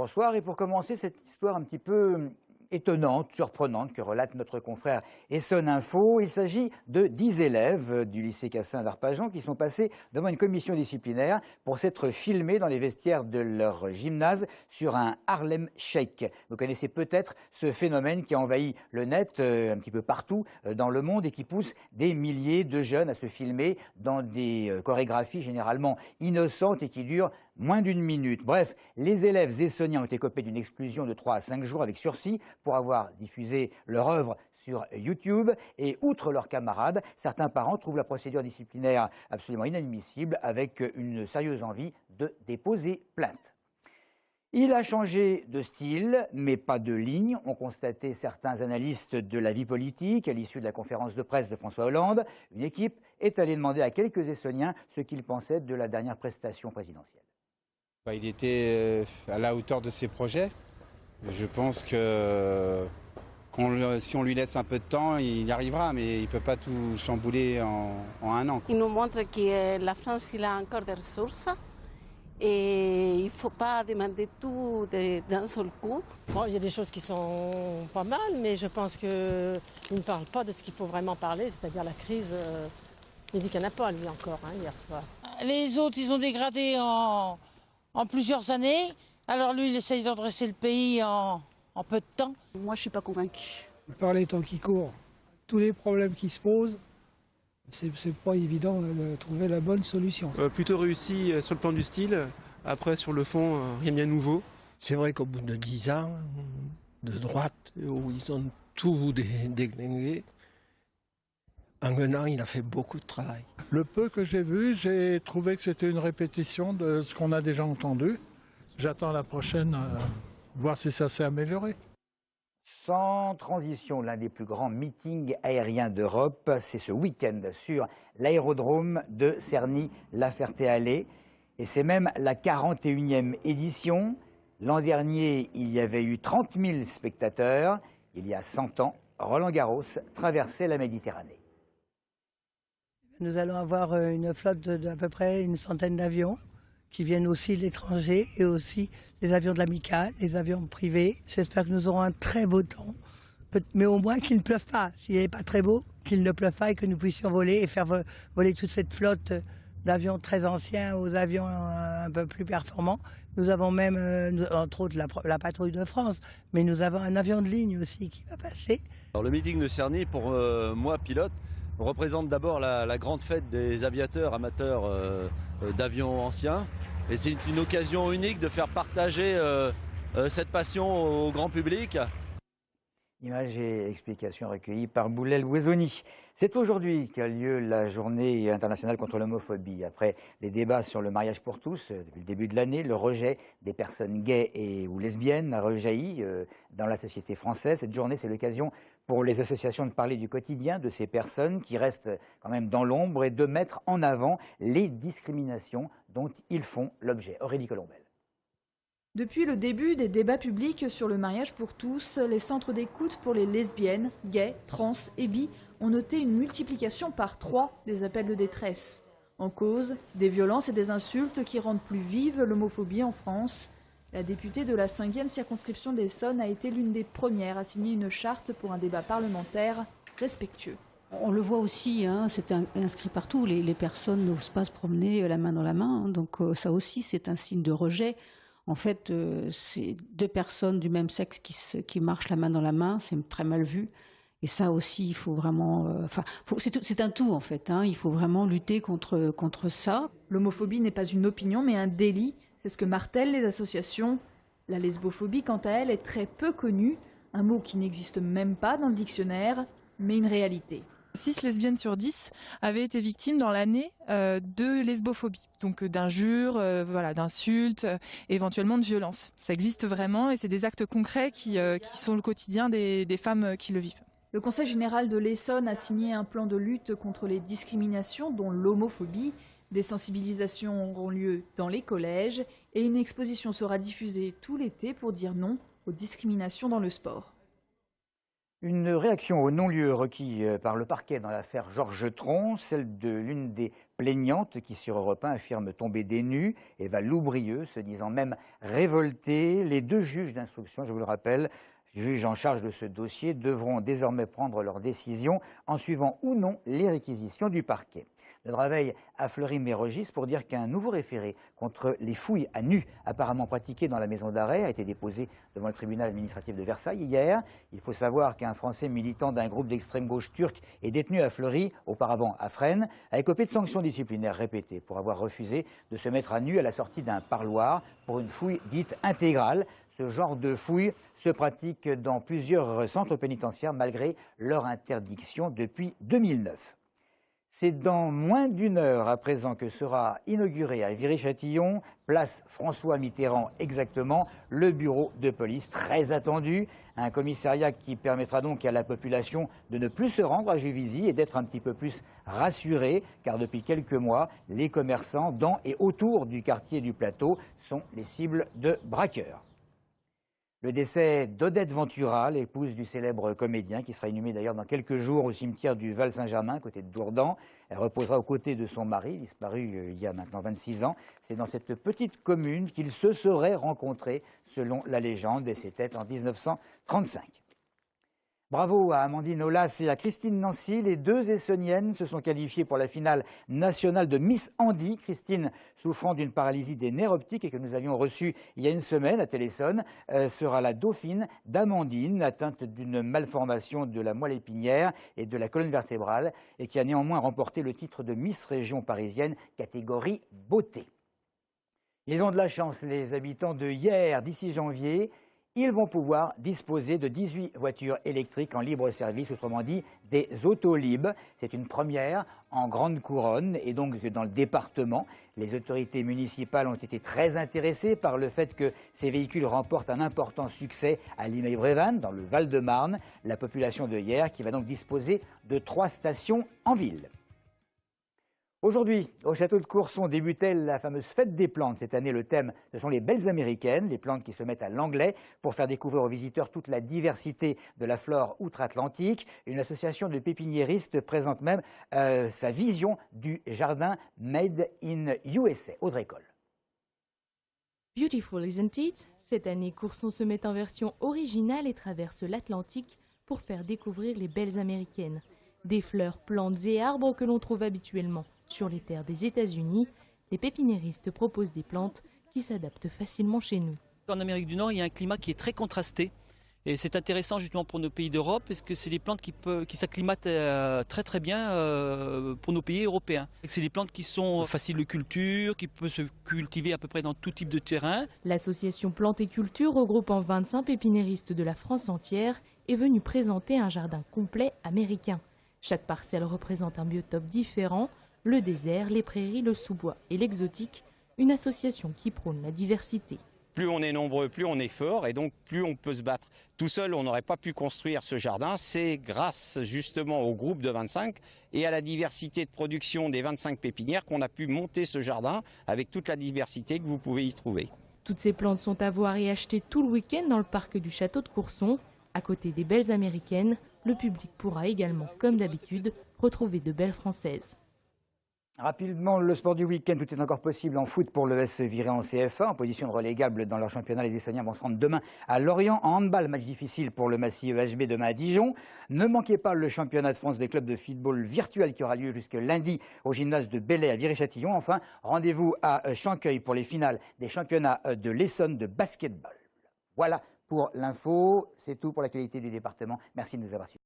Bonsoir, et pour commencer cette histoire un petit peu étonnante, surprenante que relate notre confrère Essonne Info, il s'agit de 10 élèves du lycée Cassin d'Arpajon qui sont passés devant une commission disciplinaire pour s'être filmés dans les vestiaires de leur gymnase sur un Harlem Shake. Vous connaissez peut-être ce phénomène qui envahit le net un petit peu partout dans le monde et qui pousse des milliers de jeunes à se filmer dans des chorégraphies généralement innocentes et qui durent moins d'une minute. Bref, les élèves essonniens ont été copés d'une exclusion de 3 à 5 jours avec sursis pour avoir diffusé leur œuvre sur YouTube. Et outre leurs camarades, certains parents trouvent la procédure disciplinaire absolument inadmissible avec une sérieuse envie de déposer plainte. Il a changé de style, mais pas de ligne, ont constaté certains analystes de la vie politique à l'issue de la conférence de presse de François Hollande. Une équipe est allée demander à quelques Essonniens ce qu'ils pensaient de la dernière prestation présidentielle. Il était à la hauteur de ses projets. Je pense que si on lui laisse un peu de temps, il y arrivera, mais il ne peut pas tout chambouler en un an. Il nous montre que la France a encore des ressources et il ne faut pas demander tout d'un seul coup. Bon, il y a des choses qui sont pas mal, mais je pense qu'il ne parle pas de ce qu'il faut vraiment parler, c'est-à-dire la crise. Il dit qu'il n'y en a pas, lui, encore, hier soir. Les autres, ils ont dégradé en plusieurs années. Alors lui, il essaye de redresser le pays en peu de temps. Moi, je ne suis pas convaincue. Par les temps qui courent, tous les problèmes qui se posent, c'est pas évident de trouver la bonne solution. Plutôt réussi sur le plan du style. Après, sur le fond, rien de bien nouveau. C'est vrai qu'au bout de 10 ans de droite, où ils ont tout déglingué, en un an, il a fait beaucoup de travail. Le peu que j'ai vu, j'ai trouvé que c'était une répétition de ce qu'on a déjà entendu. J'attends la prochaine, voir si ça s'est amélioré. Sans transition, l'un des plus grands meetings aériens d'Europe, c'est ce week-end sur l'aérodrome de Cerny-La Ferté-Alais. Et c'est même la 41e édition. L'an dernier, il y avait eu 30 000 spectateurs. Il y a 100 ans, Roland Garros traversait la Méditerranée. Nous allons avoir une flotte d'à peu près une centaine d'avions qui viennent aussi de l'étranger et aussi les avions de l'amicale, les avions privés. J'espère que nous aurons un très beau temps, mais au moins qu'il ne pleuve pas. S'il n'est pas très beau, qu'il ne pleuve pas et que nous puissions voler et faire voler toute cette flotte d'avions très anciens aux avions un peu plus performants. Nous avons même, entre autres, la patrouille de France, mais nous avons un avion de ligne aussi qui va passer. Alors, le meeting de Cerny, pour moi, pilote, représente d'abord la grande fête des aviateurs amateurs d'avions anciens. Et c'est une occasion unique de faire partager cette passion au grand public. Images et explications recueillies par Boulel Ouezoni. C'est aujourd'hui qu'a lieu la journée internationale contre l'homophobie. Après les débats sur le mariage pour tous, depuis le début de l'année, le rejet des personnes gays ou lesbiennes a rejailli dans la société française. Cette journée, c'est l'occasion pour les associations de parler du quotidien de ces personnes qui restent quand même dans l'ombre et de mettre en avant les discriminations dont ils font l'objet. Aurélie Colombel. Depuis le début des débats publics sur le mariage pour tous, les centres d'écoute pour les lesbiennes, gays, trans et bi ont noté une multiplication par 3 des appels de détresse. En cause, des violences et des insultes qui rendent plus vive l'homophobie en France. La députée de la 5e circonscription d'Essonne a été l'une des premières à signer une charte pour un débat parlementaire respectueux. On le voit aussi, c'est inscrit partout, les personnes n'osent pas se promener la main dans la main, donc ça aussi c'est un signe de rejet. En fait, c'est 2 personnes du même sexe qui marchent la main dans la main, c'est très mal vu. Et ça aussi, il faut vraiment... c'est un tout, en fait. Il faut vraiment lutter contre ça. L'homophobie n'est pas une opinion, mais un délit. C'est ce que martèlent les associations. La lesbophobie, quant à elle, est très peu connue. Un mot qui n'existe même pas dans le dictionnaire, mais une réalité. 6 lesbiennes sur 10 avaient été victimes dans l'année de lesbophobie, donc d'injures, d'insultes, éventuellement de violences. Ça existe vraiment et c'est des actes concrets qui sont le quotidien des femmes qui le vivent. Le Conseil général de l'Essonne a signé un plan de lutte contre les discriminations, dont l'homophobie. Des sensibilisations auront lieu dans les collèges et une exposition sera diffusée tout l'été pour dire non aux discriminations dans le sport. Une réaction au non-lieu requis par le parquet dans l'affaire Georges Tron, celle de l'une des plaignantes qui sur Europe 1 affirme tomber des nues, Eva Loubrieux, se disant même révoltée. Les deux juges d'instruction, je vous le rappelle, juges en charge de ce dossier, devront désormais prendre leur décision en suivant ou non les réquisitions du parquet. Le Draveil a Fleury-Mérogis pour dire qu'un nouveau référé contre les fouilles à nu apparemment pratiquées dans la maison d'arrêt a été déposé devant le tribunal administratif de Versailles hier. Il faut savoir qu'un Français militant d'un groupe d'extrême gauche turc est détenu à Fleury, auparavant à Fresnes, a écopé de sanctions disciplinaires répétées pour avoir refusé de se mettre à nu à la sortie d'un parloir pour une fouille dite intégrale. Ce genre de fouille se pratique dans plusieurs centres pénitentiaires malgré leur interdiction depuis 2009. C'est dans moins d'une heure à présent que sera inauguré à Viry-Châtillon, place François Mitterrand exactement, le bureau de police très attendu. Un commissariat qui permettra donc à la population de ne plus se rendre à Juvisy et d'être un petit peu plus rassurée, car depuis quelques mois, les commerçants dans et autour du quartier du Plateau sont les cibles de braqueurs. Le décès d'Odette Ventura, l'épouse du célèbre comédien, qui sera inhumé d'ailleurs dans quelques jours au cimetière du Val-Saint-Germain, côté de Dourdan. Elle reposera aux côtés de son mari, disparu il y a maintenant 26 ans. C'est dans cette petite commune qu'ils se seraient rencontrés, selon la légende, et c'était en 1935. Bravo à Amandine Aulas et à Christine Nancy. Les deux Essonniennes se sont qualifiées pour la finale nationale de Miss Handi. Christine, souffrant d'une paralysie des nerfs optiques et que nous avions reçue il y a une semaine à Téléson, sera la dauphine d'Amandine, atteinte d'une malformation de la moelle épinière et de la colonne vertébrale, et qui a néanmoins remporté le titre de Miss Région parisienne, catégorie beauté. Ils ont de la chance, les habitants de Hyères, d'ici janvier. Ils vont pouvoir disposer de 18 voitures électriques en libre service, autrement dit des Autolib. C'est une première en grande couronne et donc dans le département. Les autorités municipales ont été très intéressées par le fait que ces véhicules remportent un important succès à Limay-Brévannes, dans le Val-de-Marne. La population de Hyères qui va donc disposer de 3 stations en ville. Aujourd'hui, au château de Courson débutait la fameuse fête des plantes. Cette année, le thème, ce sont les belles américaines, les plantes qui se mettent à l'anglais pour faire découvrir aux visiteurs toute la diversité de la flore outre-Atlantique. Une association de pépiniéristes présente même sa vision du jardin Made in USA. Audrey Coll. Beautiful, isn't it? Cette année, Courson se met en version originale et traverse l'Atlantique pour faire découvrir les belles américaines. Des fleurs, plantes et arbres que l'on trouve habituellement sur les terres des États-Unis, les pépiniéristes proposent des plantes qui s'adaptent facilement chez nous. En Amérique du Nord, il y a un climat qui est très contrasté. Et c'est intéressant justement pour nos pays d'Europe parce que c'est des plantes qui s'acclimatent très bien pour nos pays européens. C'est des plantes qui sont faciles de culture, qui peuvent se cultiver à peu près dans tout type de terrain. L'association Plantes et Culture, regroupant 25 pépiniéristes de la France entière, est venue présenter un jardin complet américain. Chaque parcelle représente un biotope différent, le désert, les prairies, le sous-bois et l'exotique, une association qui prône la diversité. Plus on est nombreux, plus on est fort et donc plus on peut se battre. Tout seul, on n'aurait pas pu construire ce jardin. C'est grâce justement au groupe de 25 et à la diversité de production des 25 pépinières qu'on a pu monter ce jardin avec toute la diversité que vous pouvez y trouver. Toutes ces plantes sont à voir et acheter tout le week-end dans le parc du château de Courson. À côté des belles américaines, le public pourra également, comme d'habitude, retrouver de belles françaises. Rapidement, le sport du week-end, tout est encore possible en foot pour l'ES Viré en CFA. En position de relégable dans leur championnat, les Estoniens vont se rendre demain à Lorient. En handball, match difficile pour le Massy EHB demain à Dijon. Ne manquez pas le championnat de France des clubs de football virtuel qui aura lieu jusque lundi au gymnase de Belley à Viry-Châtillon. Enfin, rendez-vous à Chancueil pour les finales des championnats de l'Essonne de basketball. Voilà pour l'info. C'est tout pour l'actualité du département. Merci de nous avoir suivis.